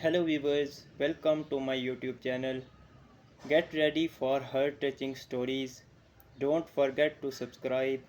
Hello viewers, welcome to my YouTube channel. Get ready for heart-touching stories. Don't forget to subscribe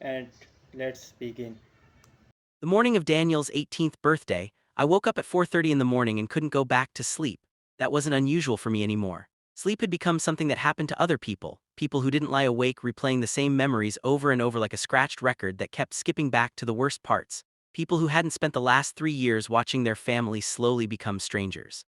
and let's begin. The morning of Daniel's 18th birthday, I woke up at 4:30 in the morning and couldn't go back to sleep. That wasn't unusual for me anymore. Sleep had become something that happened to other people, people who didn't lie awake replaying the same memories over and over like a scratched record that kept skipping back to the worst parts, people who hadn't spent the last 3 years watching their families slowly become strangers.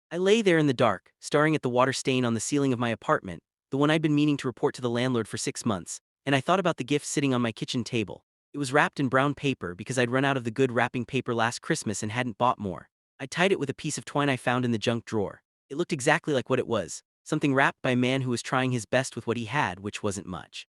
I lay there in the dark, staring at the water stain on the ceiling of my apartment, the one I'd been meaning to report to the landlord for 6 months, and I thought about the gift sitting on my kitchen table. It was wrapped in brown paper because I'd run out of the good wrapping paper last Christmas and hadn't bought more. I tied it with a piece of twine I found in the junk drawer. It looked exactly like what it was, something wrapped by a man who was trying his best with what he had, which wasn't much.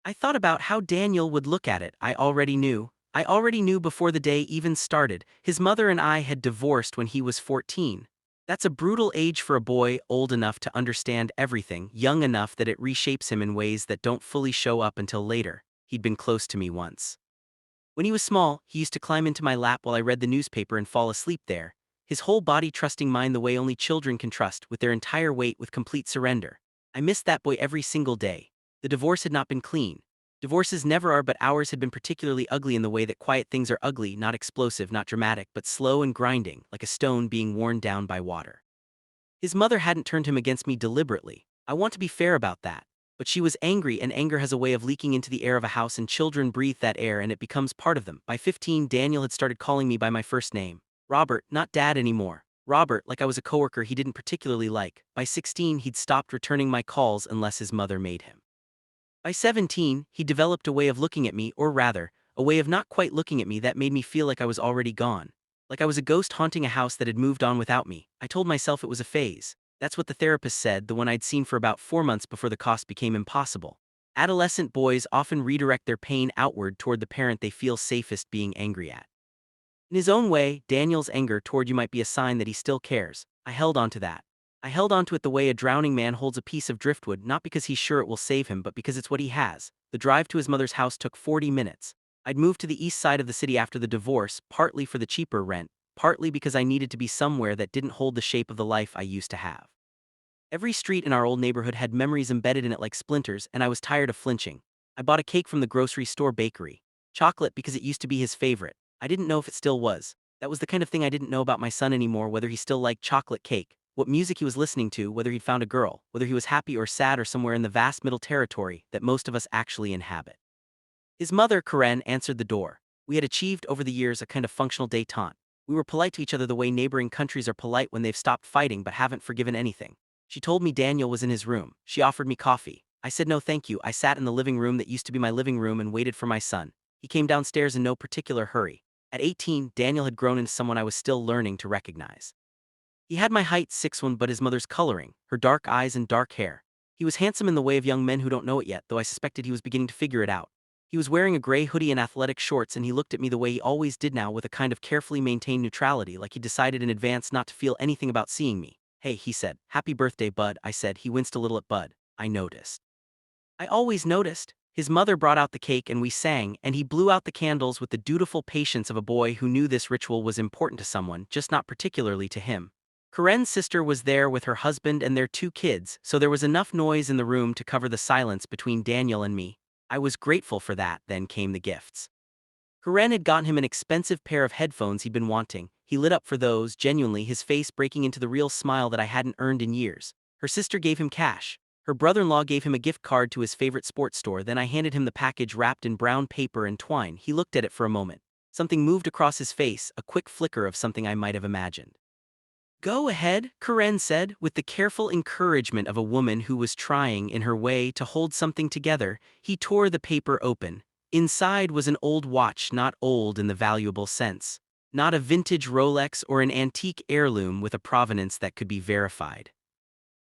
I thought about how Daniel would look at it. I already knew. I already knew before the day even started. His mother and I had divorced when he was 14. That's a brutal age for a boy, old enough to understand everything, young enough that it reshapes him in ways that don't fully show up until later. He'd been close to me once. When he was small, he used to climb into my lap while I read the newspaper and fall asleep there, his whole body trusting mine the way only children can trust, with their entire weight with complete surrender. I missed that boy every single day. The divorce had not been clean. Divorces never are, but ours had been particularly ugly in the way that quiet things are ugly, not explosive, not dramatic, but slow and grinding, like a stone being worn down by water. His mother hadn't turned him against me deliberately. I want to be fair about that. But she was angry, and anger has a way of leaking into the air of a house, and children breathe that air and it becomes part of them. By 15, Daniel had started calling me by my first name. Robert, not Dad anymore. Robert, like I was a coworker he didn't particularly like. By 16, he'd stopped returning my calls unless his mother made him. By 17, he developed a way of looking at me, or rather, a way of not quite looking at me that made me feel like I was already gone. Like I was a ghost haunting a house that had moved on without me. I told myself it was a phase. That's what the therapist said, the one I'd seen for about 4 months before the cost became impossible. Adolescent boys often redirect their pain outward toward the parent they feel safest being angry at. In his own way, Daniel's anger toward you might be a sign that he still cares. I held on to that. I held on to it the way a drowning man holds a piece of driftwood, not because he's sure it will save him, but because it's what he has. The drive to his mother's house took 40 minutes. I'd moved to the east side of the city after the divorce, partly for the cheaper rent, partly because I needed to be somewhere that didn't hold the shape of the life I used to have. Every street in our old neighborhood had memories embedded in it like splinters, and I was tired of flinching. I bought a cake from the grocery store bakery. Chocolate because it used to be his favorite. I didn't know if it still was. That was the kind of thing I didn't know about my son anymore, whether he still liked chocolate cake, what music he was listening to, whether he'd found a girl, whether he was happy or sad or somewhere in the vast middle territory that most of us actually inhabit. His mother, Karen, answered the door. We had achieved over the years a kind of functional détente. We were polite to each other the way neighboring countries are polite when they've stopped fighting but haven't forgiven anything. She told me Daniel was in his room. She offered me coffee. I said no thank you. I sat in the living room that used to be my living room and waited for my son. He came downstairs in no particular hurry. At 18, Daniel had grown into someone I was still learning to recognize. He had my height, 6'1", but his mother's coloring, her dark eyes and dark hair. He was handsome in the way of young men who don't know it yet, though I suspected he was beginning to figure it out. He was wearing a gray hoodie and athletic shorts, and he looked at me the way he always did now, with a kind of carefully maintained neutrality, like he decided in advance not to feel anything about seeing me. Hey, he said. Happy birthday, Bud, I said. He winced a little at Bud. I noticed. I always noticed. His mother brought out the cake and we sang, and he blew out the candles with the dutiful patience of a boy who knew this ritual was important to someone, just not particularly to him. Karen's sister was there with her husband and their 2 kids, so there was enough noise in the room to cover the silence between Daniel and me. I was grateful for that. Then came the gifts. Karen had gotten him an expensive pair of headphones he'd been wanting. He lit up for those, genuinely, his face breaking into the real smile that I hadn't earned in years. Her sister gave him cash. Her brother-in-law gave him a gift card to his favorite sports store. Then I handed him the package wrapped in brown paper and twine. He looked at it for a moment. Something moved across his face, a quick flicker of something I might have imagined. Go ahead, Karen said, with the careful encouragement of a woman who was trying, in her way, to hold something together. He tore the paper open. Inside was an old watch, not old in the valuable sense. Not a vintage Rolex or an antique heirloom with a provenance that could be verified.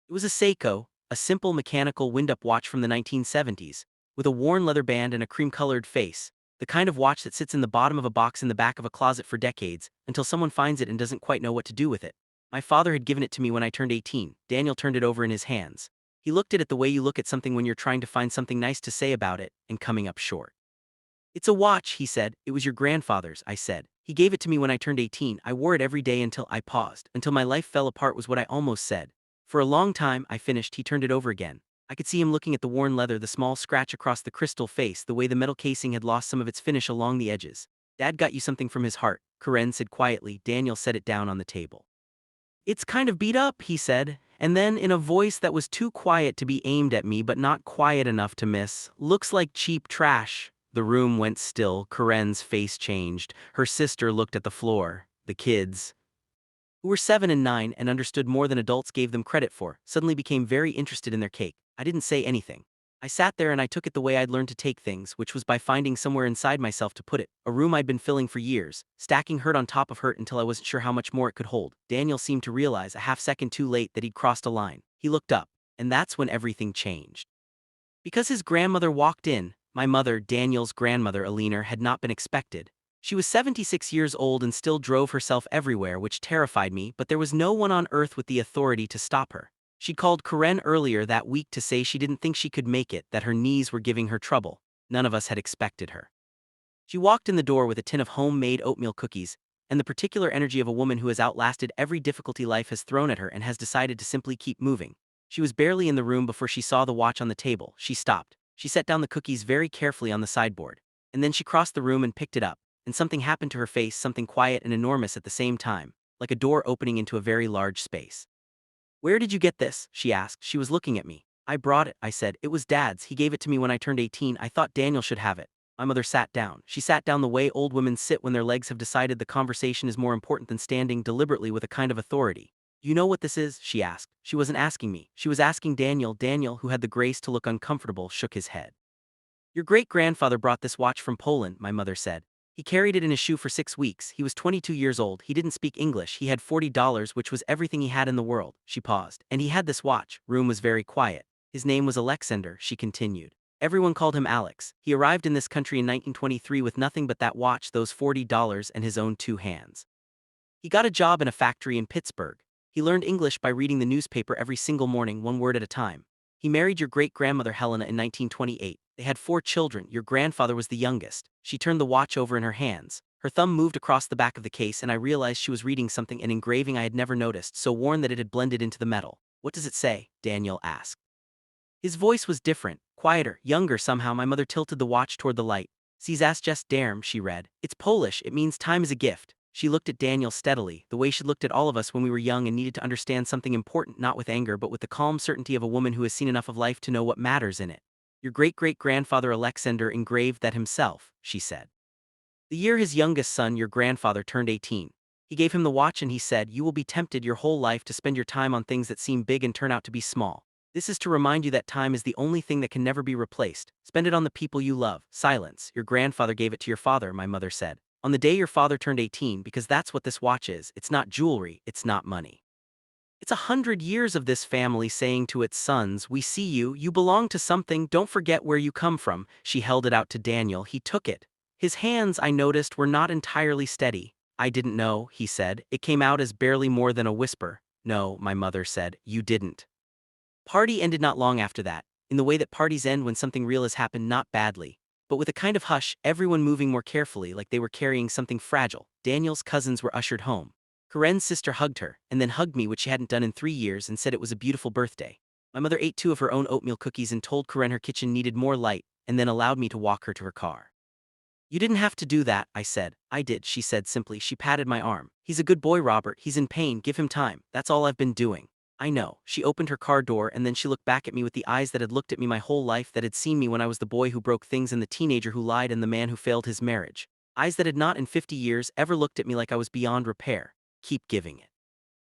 It was a Seiko, a simple mechanical wind-up watch from the 1970s, with a worn leather band and a cream-colored face, the kind of watch that sits in the bottom of a box in the back of a closet for decades, until someone finds it and doesn't quite know what to do with it. My father had given it to me when I turned 18. Daniel turned it over in his hands. He looked at it the way you look at something when you're trying to find something nice to say about it, and coming up short. It's a watch, he said. It was your grandfather's, I said. He gave it to me when I turned 18. I wore it every day until I paused. Until my life fell apart was what I almost said. For a long time, I finished. He turned it over again. I could see him looking at the worn leather, the small scratch across the crystal face, the way the metal casing had lost some of its finish along the edges. Dad got you something from his heart, Karen said quietly. Daniel set it down on the table. It's kind of beat up, he said, and then in a voice that was too quiet to be aimed at me but not quiet enough to miss, looks like cheap trash. The room went still. Karen's face changed. Her sister looked at the floor. The kids, who were 7 and 9 and understood more than adults gave them credit for, suddenly became very interested in their cake. I didn't say anything. I sat there and I took it the way I'd learned to take things, which was by finding somewhere inside myself to put it, a room I'd been filling for years, stacking hurt on top of hurt until I wasn't sure how much more it could hold. Daniel seemed to realize a half-second too late that he'd crossed a line. He looked up, and that's when everything changed. Because his grandmother walked in, my mother, Daniel's grandmother Alina, had not been expected. She was 76 years old and still drove herself everywhere, which terrified me, but there was no one on earth with the authority to stop her. She called Karen earlier that week to say she didn't think she could make it, that her knees were giving her trouble. None of us had expected her. She walked in the door with a tin of homemade oatmeal cookies, and the particular energy of a woman who has outlasted every difficulty life has thrown at her and has decided to simply keep moving. She was barely in the room before she saw the watch on the table. She stopped. She set down the cookies very carefully on the sideboard. And then she crossed the room and picked it up, and something happened to her face, something quiet and enormous at the same time, like a door opening into a very large space. "Where did you get this?" she asked. She was looking at me. "I brought it," I said. "It was Dad's. He gave it to me when I turned 18. I thought Daniel should have it." My mother sat down. She sat down the way old women sit when their legs have decided the conversation is more important than standing, deliberately with a kind of authority. "You know what this is?" she asked. She wasn't asking me. She was asking Daniel. Daniel, who had the grace to look uncomfortable, shook his head. "Your great-grandfather brought this watch from Poland," my mother said. "He carried it in his shoe for 6 weeks. He was 22 years old. He didn't speak English. He had $40, which was everything he had in the world." She paused. "And he had this watch." Room was very quiet. "His name was Alexander," she continued. "Everyone called him Alex. He arrived in this country in 1923 with nothing but that watch, those $40, and his own 2 hands. He got a job in a factory in Pittsburgh. He learned English by reading the newspaper every single morning, one word at a time. He married your great-grandmother Helena in 1928. They had 4 children. Your grandfather was the youngest." She turned the watch over in her hands. Her thumb moved across the back of the case and I realized she was reading something, an engraving I had never noticed, so worn that it had blended into the metal. "What does it say?" Daniel asked. His voice was different, quieter, younger somehow. My mother tilted the watch toward the light. "Siz just darm," she read. "It's Polish. It means time is a gift." She looked at Daniel steadily, the way she looked at all of us when we were young and needed to understand something important, not with anger but with the calm certainty of a woman who has seen enough of life to know what matters in it. "Your great-great-grandfather Alexander engraved that himself," she said. "The year his youngest son, your grandfather, turned 18. He gave him the watch and he said, 'You will be tempted your whole life to spend your time on things that seem big and turn out to be small. This is to remind you that time is the only thing that can never be replaced. Spend it on the people you love.'" Silence. "Your grandfather gave it to your father," my mother said, "on the day your father turned 18, because that's what this watch is. It's not jewelry, it's not money. It's 100 years of this family saying to its sons, 'We see you, you belong to something, don't forget where you come from.'" She held it out to Daniel. He took it. His hands, I noticed, were not entirely steady. "I didn't know," he said. It came out as barely more than a whisper. "No," my mother said, "you didn't." Party ended not long after that, in the way that parties end when something real has happened, not badly, but with a kind of hush, everyone moving more carefully like they were carrying something fragile. Daniel's cousins were ushered home. Karen's sister hugged her, and then hugged me, which she hadn't done in 3 years, and said it was a beautiful birthday. My mother ate 2 of her own oatmeal cookies and told Karen her kitchen needed more light, and then allowed me to walk her to her car. "You didn't have to do that," I said. "I did," she said simply. She patted my arm. "He's a good boy, Robert. He's in pain. Give him time. That's all I've been doing." "I know." She opened her car door and then she looked back at me with the eyes that had looked at me my whole life, that had seen me when I was the boy who broke things and the teenager who lied and the man who failed his marriage. Eyes that had not in 50 years ever looked at me like I was beyond repair. "Keep giving it."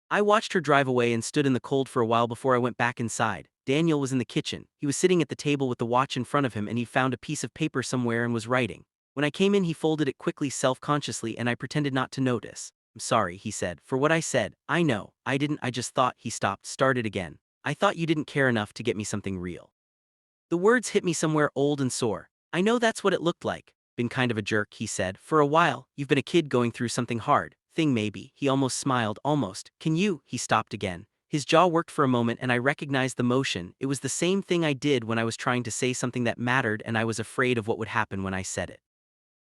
I watched her drive away and stood in the cold for a while before I went back inside. Daniel was in the kitchen. He was sitting at the table with the watch in front of him and he'd found a piece of paper somewhere and was writing. When I came in he folded it quickly, self-consciously, and I pretended not to notice. "I'm sorry," he said, "for what I said. I know, I didn't, I just thought." He stopped, started again. "I thought you didn't care enough to get me something real." The words hit me somewhere old and sore. "I know that's what it looked like." "Been kind of a jerk," he said. "For a while, you've been a kid going through something hard. Thing maybe." He almost smiled, almost. "Can you?" He stopped again. His jaw worked for a moment and I recognized the motion. It was the same thing I did when I was trying to say something that mattered and I was afraid of what would happen when I said it.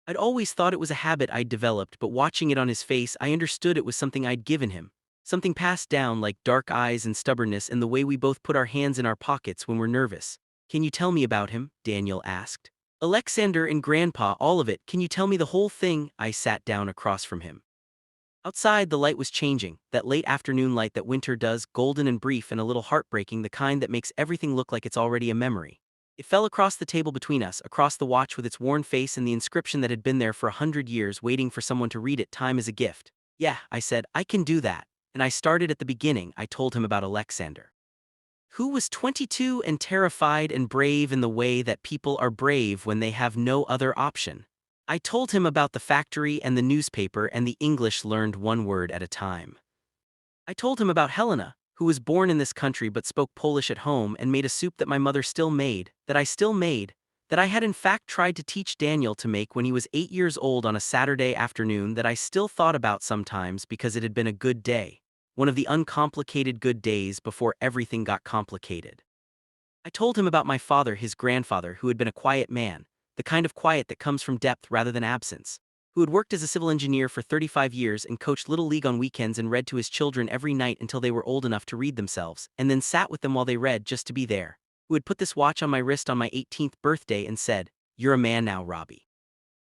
I'd always thought it was a habit I'd developed, but watching it on his face, I understood it was something I'd given him. Something passed down like dark eyes and stubbornness and the way we both put our hands in our pockets when we're nervous. Can you tell me about him? Daniel asked. Alexander and Grandpa, all of it. Can you tell me the whole thing? I sat down across from him. Outside, the light was changing, that late afternoon light that winter does, golden and brief and a little heartbreaking, the kind that makes everything look like it's already a memory. It fell across the table between us, across the watch with its worn face and the inscription that had been there for 100 years, waiting for someone to read it. Time is a gift. Yeah, I said, I can do that. And I started at the beginning. I told him about Alexander, who was 22 and terrified and brave in the way that people are brave when they have no other option. I told him about the factory and the newspaper and the English learned one word at a time. I told him about Helena, who was born in this country but spoke Polish at home and made a soup that my mother still made, that I still made, that I had in fact tried to teach Daniel to make when he was 8 years old on a Saturday afternoon, that I still thought about sometimes because it had been a good day, one of the uncomplicated good days before everything got complicated. I told him about my father, his grandfather, who had been a quiet man, the kind of quiet that comes from depth rather than absence, who had worked as a civil engineer for 35 years and coached Little League on weekends and read to his children every night until they were old enough to read themselves, and then sat with them while they read just to be there, who had put this watch on my wrist on my 18th birthday and said, "You're a man now, Robbie."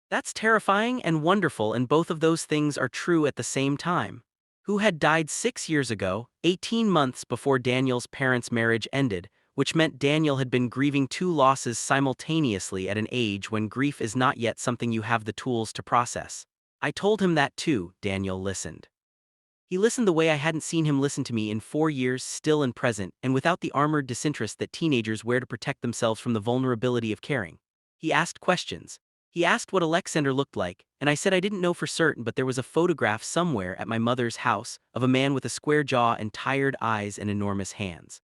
That's terrifying and wonderful, and both of those things are true at the same time. Who had died 6 years ago, 18 months before Daniel's parents' marriage ended, which meant Daniel had been grieving two losses simultaneously at an age when grief is not yet something you have the tools to process. I told him that too. Daniel listened. He listened the way I hadn't seen him listen to me in 4 years, still and present, and without the armored disinterest that teenagers wear to protect themselves from the vulnerability of caring. He asked questions. He asked what Alexander looked like, and I said I didn't know for certain, but there was a photograph somewhere at my mother's house of a man with a square jaw and tired eyes and enormous hands.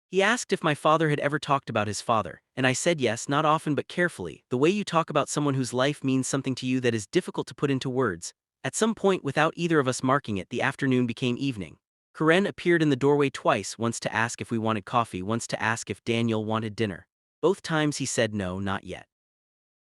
He asked if my father had ever talked about his father, and I said yes, not often but carefully, the way you talk about someone whose life means something to you that is difficult to put into words. At some point, without either of us marking it, the afternoon became evening. Karen appeared in the doorway twice, once to ask if we wanted coffee, once to ask if Daniel wanted dinner. Both times he said no, not yet.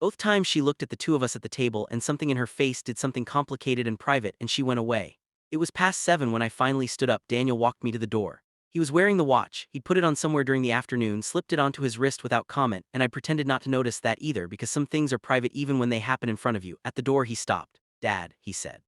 Both times she looked at the two of us at the table and something in her face did something complicated and private, and she went away. It was past 7 when I finally stood up. Daniel walked me to the door. He was wearing the watch. He'd put it on somewhere during the afternoon, slipped it onto his wrist without comment, and I pretended not to notice that either, because some things are private even when they happen in front of you. At the door he stopped. "Dad," he said.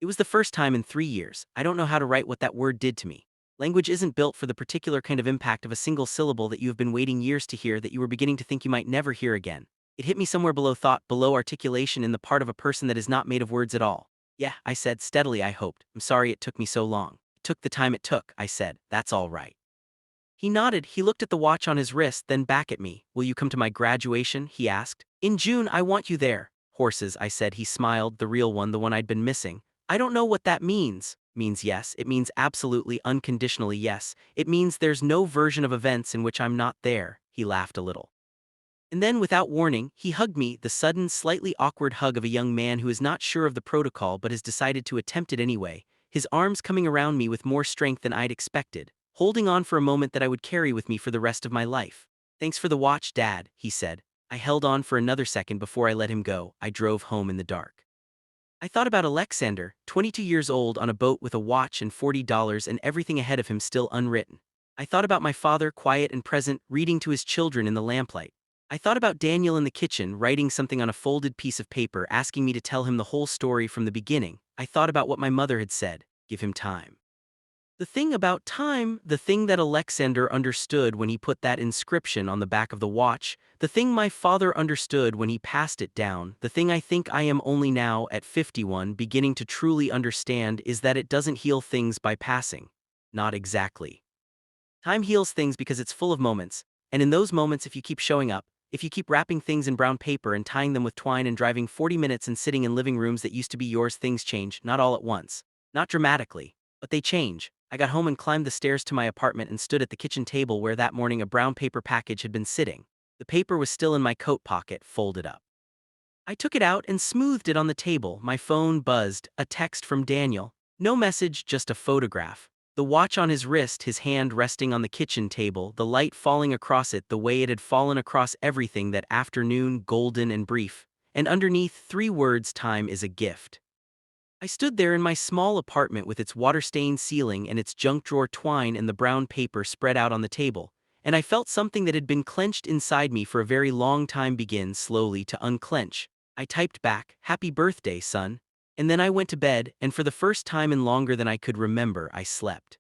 It was the first time in 3 years. I don't know how to write what that word did to me. Language isn't built for the particular kind of impact of a single syllable that you have been waiting years to hear, that you were beginning to think you might never hear again. It hit me somewhere below thought, below articulation, in the part of a person that is not made of words at all. "Yeah," I said steadily, "I hoped. I'm sorry it took me so long." "It took the time it took," I said. "That's all right." He nodded. He looked at the watch on his wrist, then back at me. "Will you come to my graduation?" he asked. "In June. I want you there." "Horses," I said. He smiled, the real one, the one I'd been missing. "I don't know what that means." "Means yes. It means absolutely, unconditionally yes. It means there's no version of events in which I'm not there." He laughed a little. And then, without warning, he hugged me, the sudden, slightly awkward hug of a young man who is not sure of the protocol but has decided to attempt it anyway, his arms coming around me with more strength than I'd expected, holding on for a moment that I would carry with me for the rest of my life. "Thanks for the watch, Dad," he said. I held on for another second before I let him go. I drove home in the dark. I thought about Alexander, 22 years old, on a boat with a watch and $40 and everything ahead of him still unwritten. I thought about my father, quiet and present, reading to his children in the lamplight. I thought about Daniel in the kitchen, writing something on a folded piece of paper, asking me to tell him the whole story from the beginning. I thought about what my mother had said: give him time. The thing about time, the thing that Alexander understood when he put that inscription on the back of the watch, the thing my father understood when he passed it down, the thing I think I am only now, at 51, beginning to truly understand, is that it doesn't heal things by passing. Not exactly. Time heals things because it's full of moments, and in those moments, if you keep showing up, if you keep wrapping things in brown paper and tying them with twine and driving 40 minutes and sitting in living rooms that used to be yours, things change, not all at once. Not dramatically, but they change. I got home and climbed the stairs to my apartment and stood at the kitchen table where that morning a brown paper package had been sitting. The paper was still in my coat pocket, folded up. I took it out and smoothed it on the table. My phone buzzed, a text from Daniel. No message, just a photograph. The watch on his wrist, his hand resting on the kitchen table, the light falling across it the way it had fallen across everything that afternoon, golden and brief. and underneath 3 words: time is a gift. I stood there in my small apartment with its water-stained ceiling and its junk drawer twine and the brown paper spread out on the table, and I felt something that had been clenched inside me for a very long time begin slowly to unclench. I typed back, "Happy birthday, son." And then I went to bed, and for the first time in longer than I could remember, I slept.